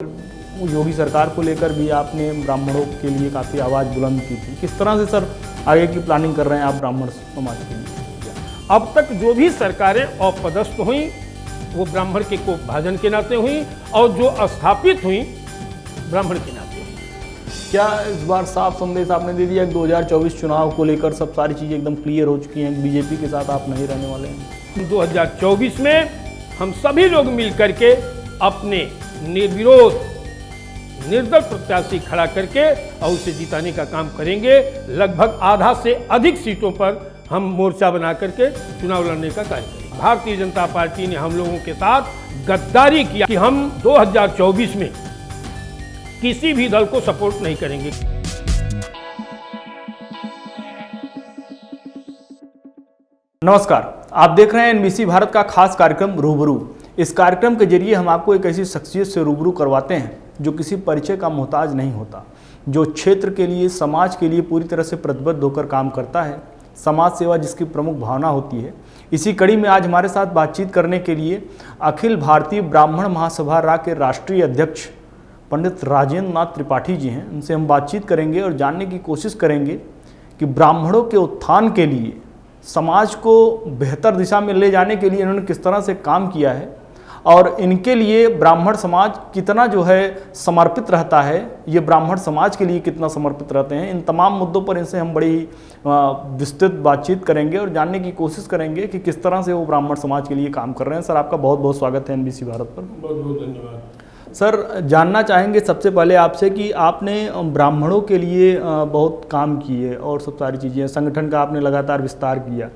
योगी सरकार को लेकर भी आपने ब्राह्मणों के लिए काफ़ी आवाज़ बुलंद की थी। किस तरह से सर आगे की प्लानिंग कर रहे हैं आप ब्राह्मण समाज के लिए? अब तक जो भी सरकारें अपदस्थ हुई वो ब्राह्मण के को भाजन के नाते हुई और जो स्थापित हुई ब्राह्मण के नाते हुई। क्या इस बार साफ संदेश आपने दे दिया कि 2024 चुनाव को लेकर सब सारी चीज़ें एकदम क्लियर हो चुकी हैं, बीजेपी के साथ आप नहीं रहने वाले हैं? 2024 में हम सभी लोग मिल करके अपने निर्विरोध निर्दल प्रत्याशी खड़ा करके और उसे जिताने का काम करेंगे। लगभग आधा से अधिक सीटों पर हम मोर्चा बना करके चुनाव लड़ने का कार्य करेंगे। भारतीय जनता पार्टी ने हम लोगों के साथ गद्दारी किया कि हम 2024 में किसी भी दल को सपोर्ट नहीं करेंगे। नमस्कार, आप देख रहे हैं एनबीसी भारत का खास कार्यक्रम रूबरू। इस कार्यक्रम के जरिए हम आपको एक ऐसी शख्सियत से रूबरू करवाते हैं जो किसी परिचय का मोहताज नहीं होता, जो क्षेत्र के लिए, समाज के लिए पूरी तरह से प्रतिबद्ध होकर काम करता है, समाज सेवा जिसकी प्रमुख भावना होती है। इसी कड़ी में आज हमारे साथ बातचीत करने के लिए अखिल भारतीय ब्राह्मण महासभा रा के राष्ट्रीय अध्यक्ष पंडित राजेंद्र नाथ त्रिपाठी जी हैं। उनसे हम बातचीत करेंगे और जानने की कोशिश करेंगे कि ब्राह्मणों के उत्थान के लिए, समाज को बेहतर दिशा में ले जाने के लिए इन्होंने किस तरह से काम किया है और इनके लिए ब्राह्मण समाज कितना जो है समर्पित रहता है, ये ब्राह्मण समाज के लिए कितना समर्पित रहते हैं। इन तमाम मुद्दों पर इनसे हम बड़ी विस्तृत बातचीत करेंगे और जानने की कोशिश करेंगे कि किस तरह से वो ब्राह्मण समाज के लिए काम कर रहे हैं। सर, आपका बहुत बहुत स्वागत है एनबीसी भारत पर। बहुत बहुत धन्यवाद। सर, जानना चाहेंगे सबसे पहले आपसे कि आपने ब्राह्मणों के लिए बहुत काम किए और सब सारी चीज़ें, संगठन का आपने लगातार विस्तार किया।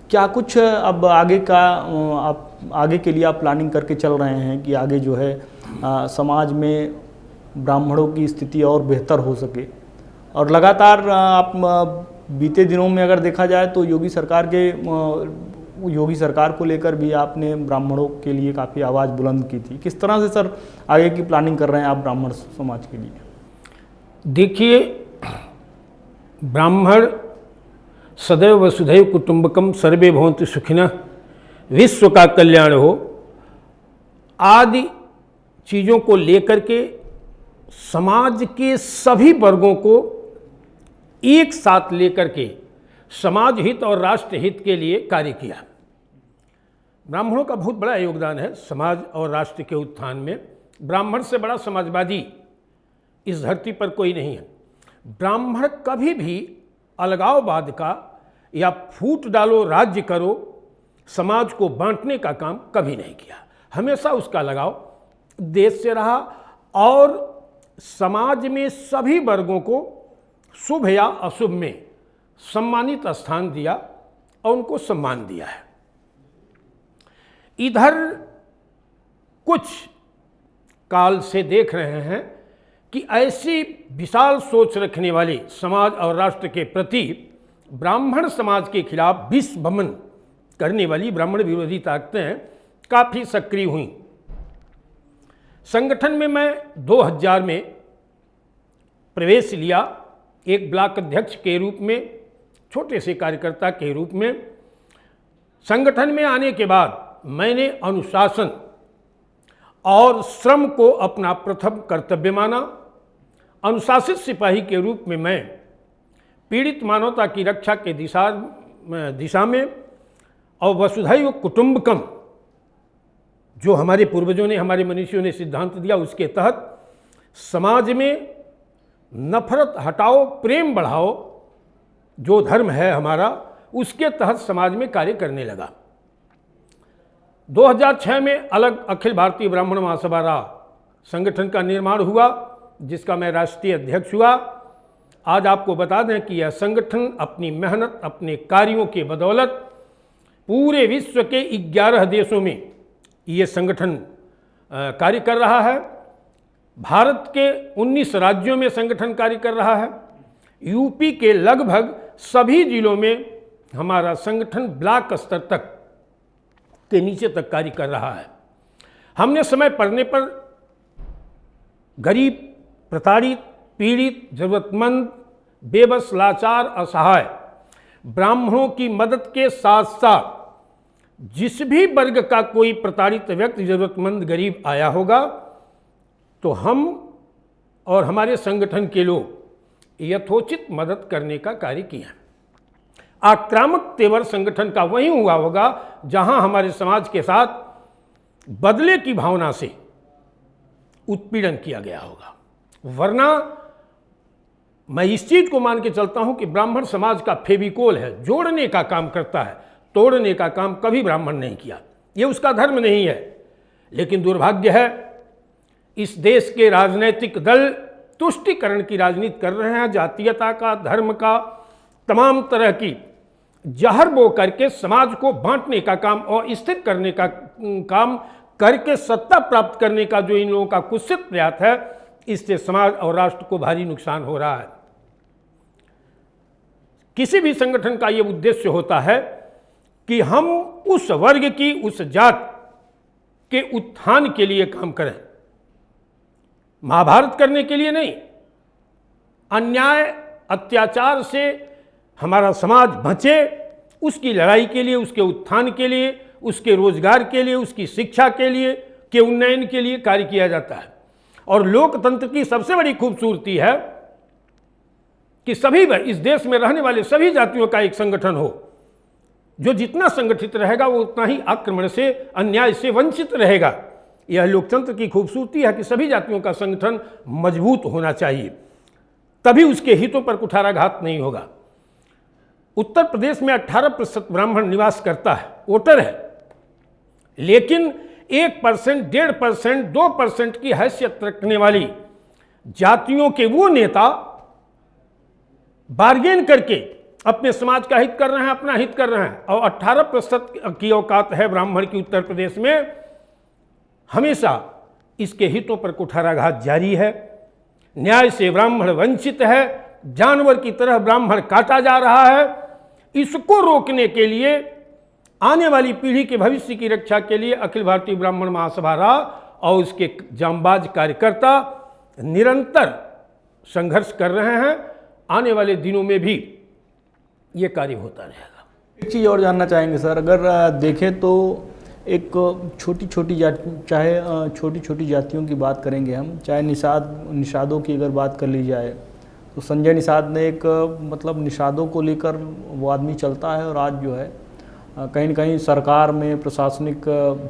क्या कुछ अब आगे के लिए आप प्लानिंग करके चल रहे हैं कि आगे जो है समाज में ब्राह्मणों की स्थिति और बेहतर हो सके? और लगातार आप बीते दिनों में अगर देखा जाए तो योगी सरकार को लेकर भी आपने ब्राह्मणों के लिए काफ़ी आवाज़ बुलंद की थी। किस तरह से सर आगे की प्लानिंग कर रहे हैं आप ब्राह्मण समाज के लिए? देखिए, ब्राह्मण सदैव वसुधैव कुटुंबकम सर्वे भवन्तु सुखिनः, विश्व का कल्याण हो आदि चीज़ों को लेकर के समाज के सभी वर्गों को एक साथ लेकर के समाज हित और राष्ट्र हित के लिए कार्य किया। ब्राह्मणों का बहुत बड़ा योगदान है समाज और राष्ट्र के उत्थान में। ब्राह्मण से बड़ा समाजवादी इस धरती पर कोई नहीं है। ब्राह्मण कभी भी अलगाववाद का या फूट डालो राज्य करो समाज को बांटने का काम कभी नहीं किया। हमेशा उसका लगाव देश से रहा और समाज में सभी वर्गों को शुभ या अशुभ में सम्मानित स्थान दिया और उनको सम्मान दिया है। इधर कुछ काल से देख रहे हैं कि ऐसी विशाल सोच रखने वाले समाज और राष्ट्र के प्रति ब्राह्मण समाज के खिलाफ विष वमन करने वाली ब्राह्मण विरोधी ताकतें काफ़ी सक्रिय हुई। संगठन में मैं 2000 में प्रवेश लिया, एक ब्लॉक अध्यक्ष के रूप में, छोटे से कार्यकर्ता के रूप में। संगठन में आने के बाद मैंने अनुशासन और श्रम को अपना प्रथम कर्तव्य माना। अनुशासित सिपाही के रूप में मैं पीड़ित मानवता की रक्षा के दिशा में और वसुधैव कुटुंबकम जो हमारे पूर्वजों ने, हमारे मनीषियों ने सिद्धांत दिया, उसके तहत समाज में नफरत हटाओ, प्रेम बढ़ाओ, जो धर्म है हमारा, उसके तहत समाज में कार्य करने लगा। 2006 में अलग अखिल भारतीय ब्राह्मण महासभा रा संगठन का निर्माण हुआ, जिसका मैं राष्ट्रीय अध्यक्ष हुआ। आज आपको बता दें कि यह संगठन अपनी मेहनत, अपने कार्यों के बदौलत पूरे विश्व के 11 देशों में ये संगठन कार्य कर रहा है। भारत के 19 राज्यों में संगठन कार्य कर रहा है। यूपी के लगभग सभी जिलों में हमारा संगठन ब्लॉक स्तर तक के नीचे तक कार्य कर रहा है। हमने समय पड़ने पर गरीब, प्रताड़ित, पीड़ित, जरूरतमंद, बेबस, लाचार, असहाय ब्राह्मणों की मदद के साथ साथ जिस भी वर्ग का कोई प्रताड़ित व्यक्ति, जरूरतमंद, गरीब आया होगा, तो हम और हमारे संगठन के लोग यथोचित मदद करने का कार्य किया। आक्रामक तेवर संगठन का वही हुआ होगा जहां हमारे समाज के साथ बदले की भावना से उत्पीड़न किया गया होगा। वरना मैं इस चीज को मान के चलता हूं कि ब्राह्मण समाज का फेविकोल है, जोड़ने का काम करता है, तोड़ने का काम कभी ब्राह्मण नहीं किया, ये उसका धर्म नहीं है। लेकिन दुर्भाग्य है इस देश के राजनीतिक दल तुष्टीकरण की राजनीति कर रहे हैं, जातीयता का, धर्म का, तमाम तरह की जहर बो करके समाज को बांटने का काम और स्थिर करने का काम करके सत्ता प्राप्त करने का जो इन लोगों का कुत्सित प्रयास है, इससे समाज और राष्ट्र को भारी नुकसान हो रहा है। किसी भी संगठन का यह उद्देश्य होता है कि हम उस वर्ग की, उस जात के उत्थान के लिए काम करें, महाभारत करने के लिए नहीं। अन्याय अत्याचार से हमारा समाज बचे, उसकी लड़ाई के लिए, उसके उत्थान के लिए, उसके रोजगार के लिए, उसकी शिक्षा के लिए, के उन्नयन के लिए कार्य किया जाता है। और लोकतंत्र की सबसे बड़ी खूबसूरती है कि सभी इस देश में रहने वाले सभी जातियों का एक संगठन हो, जो जितना संगठित रहेगा वो उतना ही आक्रमण से, अन्याय से वंचित रहेगा। यह लोकतंत्र की खूबसूरती है कि सभी जातियों का संगठन मजबूत होना चाहिए, तभी उसके हितों पर कुठाराघात नहीं होगा। उत्तर प्रदेश में 18% ब्राह्मण निवास करता है, वोटर है, लेकिन 1%, 1.5%, 2% की हैसियत रखने वाली जातियों के वो नेता बार्गेन करके अपने समाज का हित कर रहे हैं, अपना हित कर रहे हैं। और 18% की औकात है ब्राह्मण की उत्तर प्रदेश में, हमेशा इसके हितों पर कुठाराघात जारी है। न्याय से ब्राह्मण वंचित है, जानवर की तरह ब्राह्मण काटा जा रहा है। इसको रोकने के लिए, आने वाली पीढ़ी के भविष्य की रक्षा के लिए अखिल भारतीय ब्राह्मण महासभा और उसके जांबाज कार्यकर्ता निरंतर संघर्ष कर रहे हैं। आने वाले दिनों में भी ये कार्य होता रहेगा। एक चीज़ और जानना चाहेंगे सर, अगर देखें तो एक छोटी छोटी जातियों की बात करेंगे हम, चाहे निषादों की अगर बात कर ली जाए तो संजय निषाद ने एक मतलब निषादों को लेकर वो आदमी चलता है और आज जो है कहीं न कहीं सरकार में, प्रशासनिक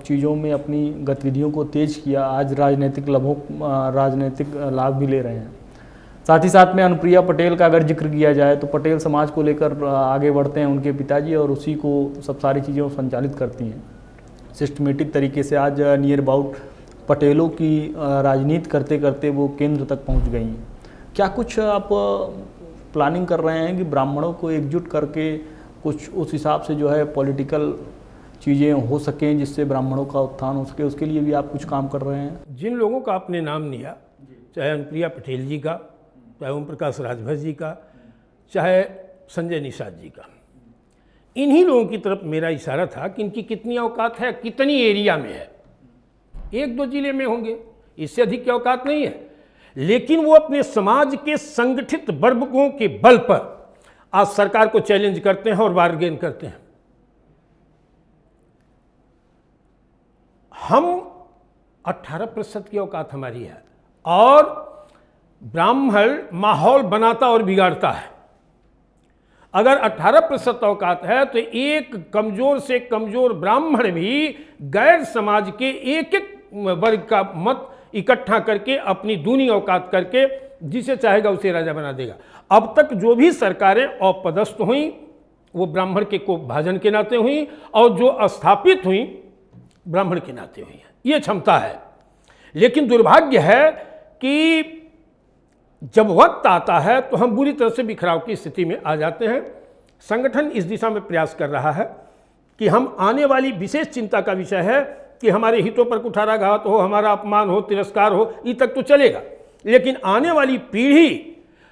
चीज़ों में अपनी गतिविधियों को तेज किया। आज राजनीतिक लाभ भी ले रहे हैं। साथ ही साथ में अनुप्रिया पटेल का अगर जिक्र किया जाए तो पटेल समाज को लेकर आगे बढ़ते हैं उनके पिताजी, और उसी को सब सारी चीज़ें संचालित करती हैं सिस्टमेटिक तरीके से। आज नियर अबाउट पटेलों की राजनीति करते करते वो केंद्र तक पहुंच गई हैं। क्या कुछ आप प्लानिंग कर रहे हैं कि ब्राह्मणों को एकजुट करके कुछ उस हिसाब से जो है पॉलिटिकल चीज़ें हो सकें जिससे ब्राह्मणों का उत्थान हो सके, उसके लिए भी आप कुछ काम कर रहे हैं? जिन लोगों का आपने नाम लिया, चाहे अनुप्रिया पटेल जी का, चाहे ओम प्रकाश राजभर जी का, चाहे संजय निषाद जी का, इन्हीं लोगों की तरफ मेरा इशारा था कि इनकी कितनी औकात है, कितनी एरिया में है। 1-2 जिले में होंगे, इससे अधिक की औकात नहीं है। लेकिन वो अपने समाज के संगठित वर्गों के बल पर आज सरकार को चैलेंज करते हैं और बार्गेन करते हैं। हम 18% की औकात हमारी है, और ब्राह्मण माहौल बनाता और बिगाड़ता है। अगर 18% औकात है तो एक कमजोर से कमजोर ब्राह्मण भी गैर समाज के एक वर्ग का मत इकट्ठा करके अपनी दूनी औकात करके जिसे चाहेगा उसे राजा बना देगा। अब तक जो भी सरकारें अपदस्थ हुई वो ब्राह्मण के को भाजन के नाते हुई, और जो स्थापित हुई ब्राह्मण के नाते हुई है। ये क्षमता है। लेकिन दुर्भाग्य है कि जब वक्त आता है तो हम बुरी तरह से बिखराव की स्थिति में आ जाते हैं। संगठन इस दिशा में प्रयास कर रहा है कि हम आने वाली विशेष चिंता का विषय है कि हमारे हितों पर कुठाराघात हो, हमारा अपमान हो, तिरस्कार हो, ये तक तो चलेगा। लेकिन आने वाली पीढ़ी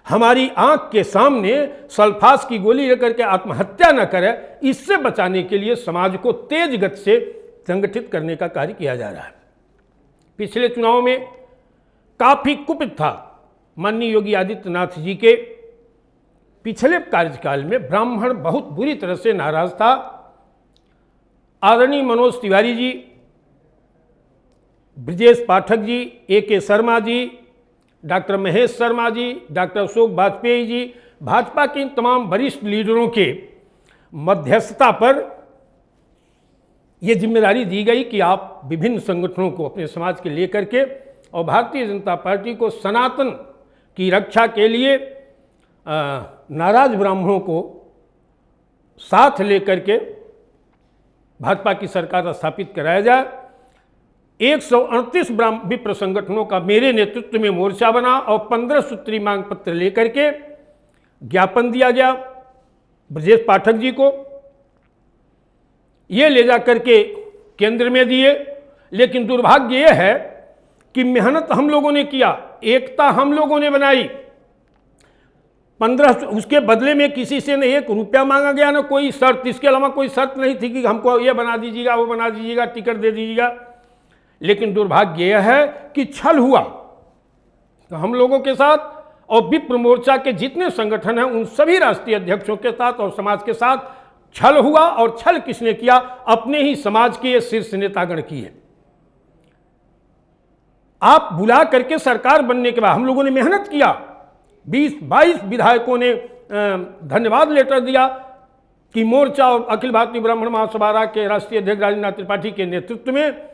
हमारी आंख के सामने सल्फास की गोली लेकर के आत्महत्या न करे, इससे बचाने के लिए समाज को तेज गति से संगठित करने का कार्य किया जा रहा है। पिछले चुनाव में काफी कुपित था माननीय योगी आदित्यनाथ जी के पिछले कार्यकाल में ब्राह्मण बहुत बुरी तरह से नाराज था। आदरणीय Manoj Tiwari ji Brajesh Pathak ji, A.K. Sharma ji, doctor Mahesh Sharma ji, doctor Ashok Vajpayee ji, Bhajpa के इन तमाम वरिष्ठ लीडरों के मध्यस्थता पर यह जिम्मेदारी दी गई कि आप विभिन्न संगठनों को अपने समाज के लेकर के और भारतीय जनता पार्टी को सनातन की रक्षा के लिए नाराज ब्राह्मणों को साथ लेकर के भाजपा की सरकार स्थापित कराया जाए। 138 विप्र संगठनों का मेरे नेतृत्व में मोर्चा बना और 15 सूत्री मांग पत्र लेकर के ज्ञापन दिया गया ब्रजेश पाठक जी को। ये ले जा करके केंद्र में दिए, लेकिन दुर्भाग्य यह है कि मेहनत हम लोगों ने किया, एकता हम लोगों ने बनाई, 15 उसके बदले में किसी से न 1 रुपया मांगा गया, ना कोई शर्त, इसके अलावा कोई शर्त नहीं थी कि हमको ये बना दीजिएगा, वो बना दीजिएगा, टिकट दे दीजिएगा। लेकिन दुर्भाग्य यह है कि छल हुआ तो हम लोगों के साथ और विप्र मोर्चा के जितने संगठन हैं उन सभी राष्ट्रीय अध्यक्षों के साथ और समाज के साथ छल हुआ। और छल किसने किया? अपने ही समाज के ये शीर्ष नेतागण किए। आप बुला करके सरकार बनने के बाद हम लोगों ने मेहनत किया, 20-22 विधायकों ने धन्यवाद लेटर दिया कि मोर्चा और अखिल भारतीय ब्राह्मण महासभा के राष्ट्रीय अध्यक्ष राजेंद्र नाथ त्रिपाठी के नेतृत्व में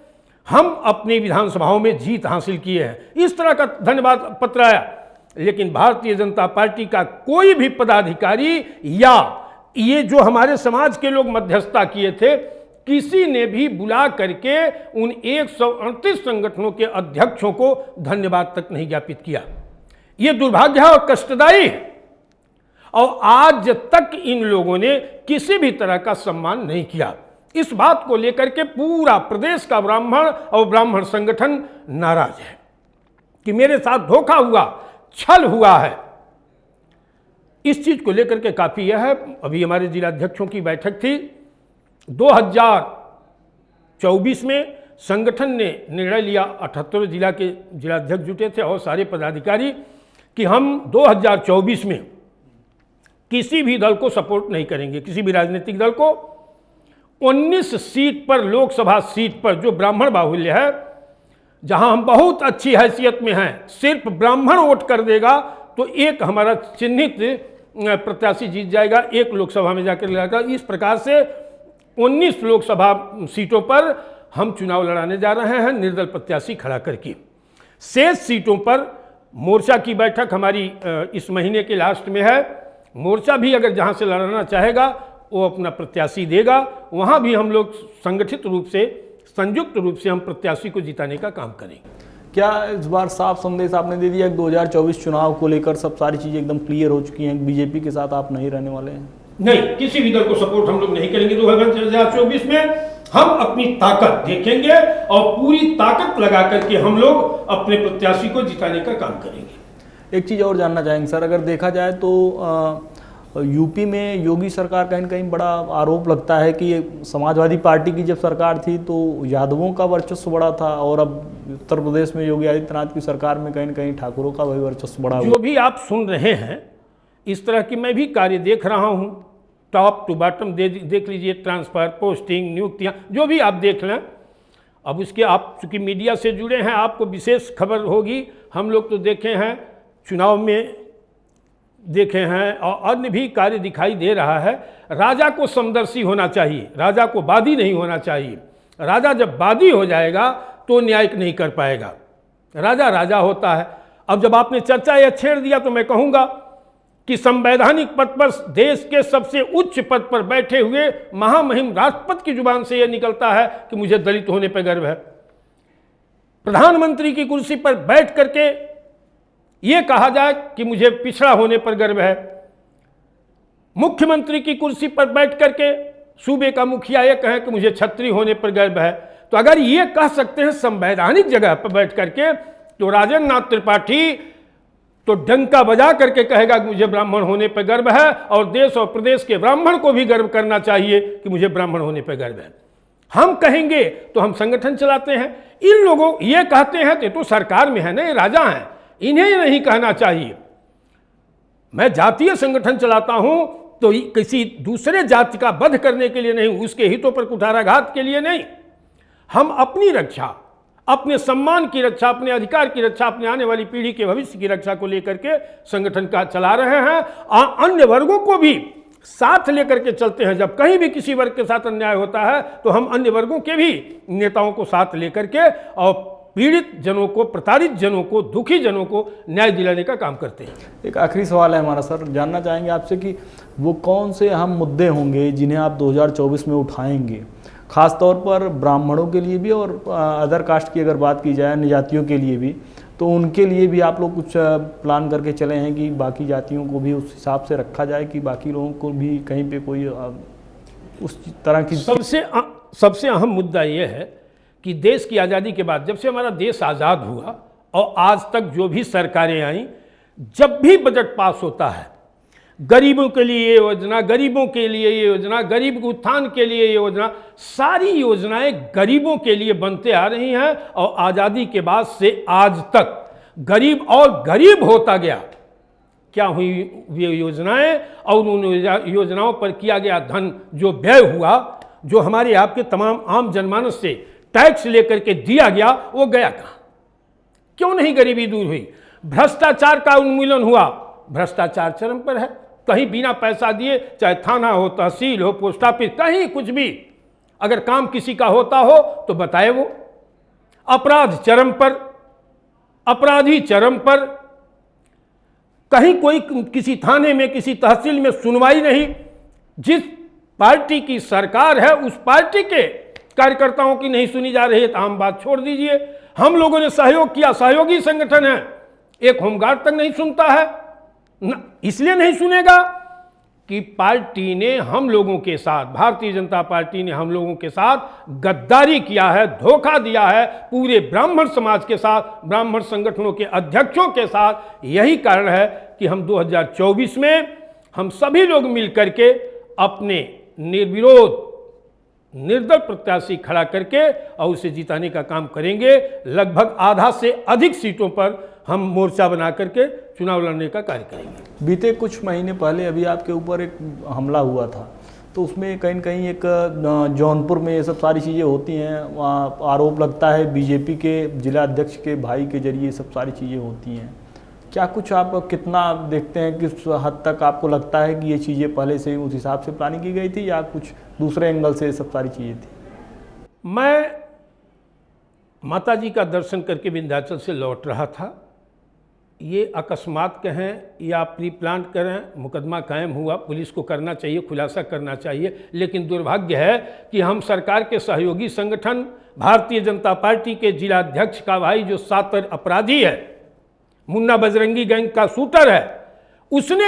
हम अपनी विधानसभाओं में जीत हासिल किए हैं। इस तरह का धन्यवाद पत्र आया, लेकिन भारतीय जनता पार्टी का कोई भी पदाधिकारी या ये जो हमारे समाज के लोग मध्यस्थता किए थे, किसी ने भी बुला करके उन 138 संगठनों के अध्यक्षों को धन्यवाद तक नहीं ज्ञापित किया। ये दुर्भाग्य है और कष्टदायी है, और आज तक इन लोगों ने किसी भी तरह का सम्मान नहीं किया। इस बात को लेकर के पूरा प्रदेश का ब्राह्मण और ब्राह्मण संगठन नाराज है कि मेरे साथ धोखा हुआ, छल हुआ है। इस चीज को लेकर के काफी यह है, अभी हमारे जिलाध्यक्षों की बैठक थी, 2024 में संगठन ने निर्णय लिया, 78 जिला के जिलाध्यक्ष जुटे थे और सारे पदाधिकारी, कि हम 2024 में किसी भी दल को सपोर्ट नहीं करेंगे, किसी भी राजनीतिक दल को। 19 सीट पर, लोकसभा सीट पर जो ब्राह्मण बाहुल्य है, जहां हम बहुत अच्छी हैसियत में हैं, सिर्फ ब्राह्मण वोट कर देगा तो एक हमारा चिन्हित प्रत्याशी जीत जाएगा, एक लोकसभा में जाकर लड़ेगा। इस प्रकार से 19 लोकसभा सीटों पर हम चुनाव लड़ाने जा रहे हैं निर्दल प्रत्याशी खड़ा करके। शेष सीटों पर मोर्चा की बैठक हमारी इस महीने के लास्ट में है। मोर्चा भी अगर जहां से लड़ना चाहेगा वो अपना प्रत्याशी देगा, वहां भी हम लोग संगठित रूप से, संयुक्त रूप से हम प्रत्याशी को जिताने का काम करेंगे। क्या इस बार साफ संदेश आपने दे दिया कि 2024 चुनाव को लेकर सब सारी चीज़ें एकदम क्लियर हो चुकी हैं, बीजेपी के साथ आप नहीं रहने वाले हैं? नहीं, किसी भी दल को सपोर्ट हम लोग नहीं करेंगे। 2024 में हम अपनी ताकत देखेंगे और पूरी ताकत लगा करके हम लोग अपने प्रत्याशी को जिताने का काम करेंगे। एक चीज़ और जानना चाहेंगे सर, अगर देखा जाए तो यूपी में योगी सरकार कहीं न कहीं बड़ा आरोप लगता है कि समाजवादी पार्टी की जब सरकार थी तो यादवों का वर्चस्व बड़ा था, और अब उत्तर प्रदेश में योगी आदित्यनाथ की सरकार में कहीं न कहीं ठाकुरों का वही वर्चस्व बड़ा। जो भी आप सुन रहे हैं इस तरह की मैं भी कार्य देख रहा हूं, टॉप टू बॉटम देख लीजिए, ट्रांसफर, पोस्टिंग, नियुक्तियां, जो भी आप देख लें। अब उसके आप चूँकि मीडिया से जुड़े हैं, आपको विशेष खबर होगी। हम लोग तो देखे हैं, चुनाव में देखे हैं, और अन्य भी कार्य दिखाई दे रहा है। राजा को समदर्शी होना चाहिए, राजा को वादी नहीं होना चाहिए। राजा जब वादी हो जाएगा तो न्यायिक नहीं कर पाएगा, राजा राजा होता है। अब जब आपने चर्चा यह छेड़ दिया तो मैं कहूँगा कि संवैधानिक पद पर, देश के सबसे उच्च पद पर बैठे हुए महामहिम राष्ट्रपति की जुबान से यह निकलता है कि मुझे दलित होने पर गर्व है। प्रधानमंत्री की कुर्सी पर बैठ करके ये कहा जाए कि मुझे पिछड़ा होने पर गर्व है। मुख्यमंत्री की कुर्सी पर बैठ करके सूबे का मुखिया ये कहे कि मुझे छत्री होने पर गर्व है। तो अगर ये कह सकते हैं संवैधानिक जगह पर बैठ करके, तो राजेंद्र नाथ त्रिपाठी तो डंका बजा करके कहेगा कि मुझे ब्राह्मण होने पर गर्व है, और देश और प्रदेश के ब्राह्मण को भी गर्व करना चाहिए कि मुझे ब्राह्मण होने पर गर्व है। हम कहेंगे तो हम संगठन चलाते हैं। इन लोगों ये कहते हैं तो सरकार में है ना, ये राजा हैं, इन्हें नहीं कहना चाहिए। मैं जातीय संगठन चलाता हूं तो किसी दूसरे जाति का वध करने के लिए नहीं, उसके हितों पर कुठाराघात के लिए नहीं। हम अपनी रक्षा, अपने सम्मान की रक्षा, अपने अधिकार की रक्षा, अपने आने वाली पीढ़ी के भविष्य की रक्षा को लेकर के संगठन का चला रहे हैं। अन्य वर्गों को भी साथ लेकर के चलते हैं। जब कहीं भी किसी वर्ग के साथ अन्याय होता है तो हम अन्य वर्गों के भी नेताओं को साथ लेकर के और पीड़ित जनों को, प्रताड़ित जनों को, दुखी जनों को न्याय दिलाने का काम करते हैं। एक आखिरी सवाल है हमारा सर, जानना चाहेंगे आपसे कि वो कौन से अहम मुद्दे होंगे जिन्हें आप 2024 में उठाएंगे, खास तौर पर ब्राह्मणों के लिए भी और अदर कास्ट की अगर बात की जाए, अन्य जातियों के लिए भी, तो उनके लिए भी आप लोग कुछ प्लान करके चले हैं कि बाकी जातियों को भी उस हिसाब से रखा जाए कि बाकी लोगों को भी कहीं पे कोई उस तरह की। सबसे अहम मुद्दा ये है कि देश की आज़ादी के बाद, जब से हमारा देश आज़ाद हुआ और आज तक जो भी सरकारें आई, जब भी बजट पास होता है, गरीबों के लिए ये योजना, गरीबों के लिए ये योजना, गरीब के उत्थान के लिए ये योजना, सारी योजनाएं गरीबों के लिए बनते आ रही हैं। और आज़ादी के बाद से आज तक गरीब और गरीब होता गया। क्या हुई ये योजनाएं और उन योजनाओं पर किया गया धन, जो व्यय हुआ, जो हमारे आपके तमाम आम जनमानस से टैक्स लेकर के दिया गया, वो गया कहाँ? क्यों नहीं गरीबी दूर हुई? भ्रष्टाचार का उन्मूलन हुआ। भ्रष्टाचार चरम पर है। कहीं बिना पैसा दिए, चाहे थाना हो, तहसील हो, पोस्ट ऑफिस, कहीं कुछ भी अगर काम किसी का होता हो तो बताए वो। अपराध चरम पर, अपराधी चरम पर, कहीं कोई किसी थाने में, किसी तहसील में सुनवाई नहीं। जिस पार्टी की सरकार है उस पार्टी के कार्यकर्ताओं की नहीं सुनी जा रही है तो आम बात छोड़ दीजिए। हम लोगों ने सहयोग किया, सहयोगी संगठन है, एक होमगार्ड तक नहीं सुनता है। इसलिए नहीं सुनेगा कि पार्टी ने हम लोगों के साथ, भारतीय जनता पार्टी ने हम लोगों के साथ गद्दारी किया है, धोखा दिया है, पूरे ब्राह्मण समाज के साथ, ब्राह्मण संगठनों के अध्यक्षों के साथ। यही कारण है कि हम 2024 में हम सभी लोग मिलकर के अपने निर्विरोध निर्दल प्रत्याशी खड़ा करके और उसे जिताने का काम करेंगे। लगभग आधा से अधिक सीटों पर हम मोर्चा बना करके चुनाव लड़ने का कार्य करेंगे। बीते कुछ महीने पहले अभी आपके ऊपर एक हमला हुआ था, तो उसमें कहीं न कहीं एक जौनपुर में ये सब सारी चीज़ें होती हैं, वहाँ आरोप लगता है बीजेपी के जिला अध्यक्ष के भाई के जरिए सब सारी चीज़ें होती हैं। क्या कुछ आप कितना देखते हैं, किस हद तक आपको लगता है कि ये चीज़ें पहले से उस हिसाब से प्लानिंग की गई थी या कुछ दूसरे एंगल से सब सारी चीज़ें थी? मैं माता जी का दर्शन करके विंध्याचल से लौट रहा था। ये अकस्मात कहें या प्री प्लान करें, मुकदमा कायम हुआ, पुलिस को करना चाहिए, खुलासा करना चाहिए। लेकिन दुर्भाग्य है कि हम सरकार के सहयोगी संगठन भारतीय जनता पार्टी के जिला अध्यक्ष का भाई, जो सातर अपराधी है, मुन्ना बजरंगी गैंग का शूटर है, उसने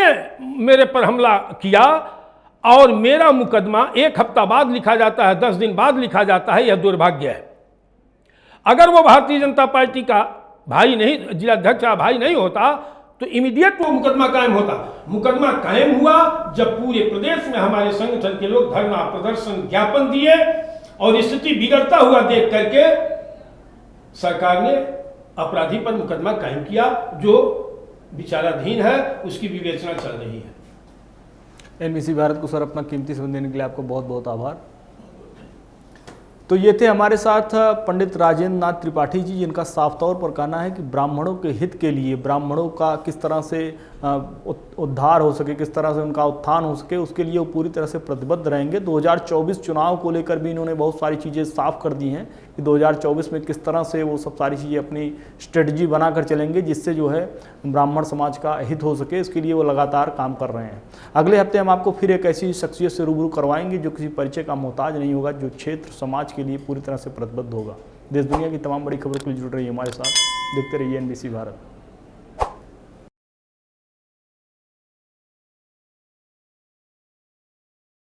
मेरे पर हमला किया और मेरा मुकदमा 1 हफ्ता बाद लिखा जाता है, 10 दिन बाद लिखा जाता है। यह दुर्भाग्य है। अगर वो भारतीय जनता पार्टी का भाई नहीं, जिला अध्यक्ष का भाई नहीं होता तो इमीडिएट वो मुकदमा कायम होता। मुकदमा कायम हुआ जब पूरे प्रदेश में हमारे संगठन के लोग धरना, प्रदर्शन, ज्ञापन दिए और स्थिति बिगड़ता हुआ देख करके सरकार ने अपराधी पर मुकदमा कायम किया, जो विचाराधीन है, उसकी विवेचना चल रही है। एनबीसी भारत को सर अपना कीमती समय देने के लिए आपको बहुत बहुत आभार। तो ये थे हमारे साथ पंडित राजेंद्र नाथ त्रिपाठी जी, जिनका साफ तौर पर कहना है कि ब्राह्मणों के हित के लिए, ब्राह्मणों का किस तरह से उद्धार हो सके, किस तरह से उनका उत्थान हो सके, उसके लिए वो पूरी तरह से प्रतिबद्ध रहेंगे। 2024 चुनाव को लेकर भी इन्होंने बहुत सारी चीज़ें साफ कर दी हैं कि 2024 में किस तरह से वो सब सारी चीज़ें अपनी स्ट्रेटजी बनाकर चलेंगे, जिससे जो है ब्राह्मण समाज का हित हो सके। इसके लिए वो लगातार काम कर रहे हैं। अगले हफ्ते हम आपको फिर एक ऐसी शख्सियत से रूबरू करवाएंगे जो किसी परिचय का मोहताज नहीं होगा, जो क्षेत्र समाज के लिए पूरी तरह से प्रतिबद्ध होगा। देश दुनिया की तमाम बड़ी खबरों के लिए जुड़ रही है हमारे साथ। देखते रहिए एनबीसी भारत।